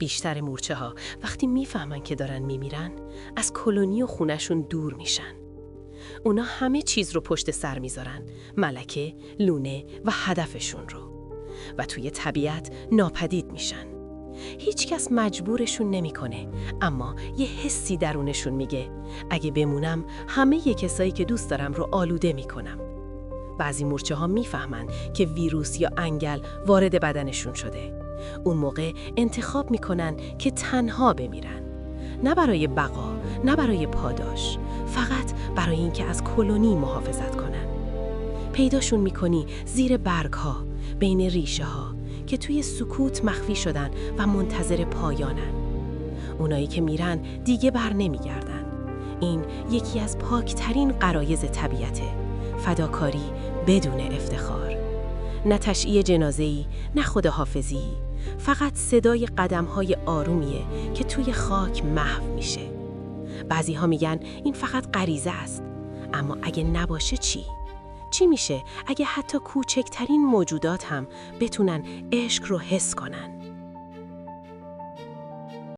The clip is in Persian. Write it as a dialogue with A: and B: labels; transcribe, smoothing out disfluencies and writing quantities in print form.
A: بیشتر مورچه ها وقتی میفهمن که دارن میمیرن از کلونی و خونشون دور میشن. اونا همه چیز رو پشت سر میذارن، ملکه، لونه و هدفشون رو، و توی طبیعت ناپدید میشن. هیچ کس مجبورشون نمیکنه، اما یه حسی درونشون میگه اگه بمونم همه ی کسایی که دوست دارم رو آلوده میکنم. بعضی مورچه ها میفهمن که ویروس یا انگل وارد بدنشون شده. اون موقع انتخاب میکنن که تنها بمیرن. نه برای بقا، نه برای پاداش، فقط برای اینکه از کلونی محافظت کنن. پیداشون میکنی زیر برگ‌ها، بین ریشه ها که توی سکوت مخفی شدن و منتظر پایانن. اونایی که میرن دیگه بر نمیگردن. این یکی از پاکترین غرایز طبیعته، فداکاری بدون افتخار. نه تشییع جنازه‌ای، نه خداحافظی، فقط صدای قدم‌های آرومیه که توی خاک محو میشه. بعضی‌ها میگن این فقط غریزه است، اما اگه نباشه چی؟ چی میشه اگه حتی کوچکترین موجودات هم بتونن عشق رو حس کنن؟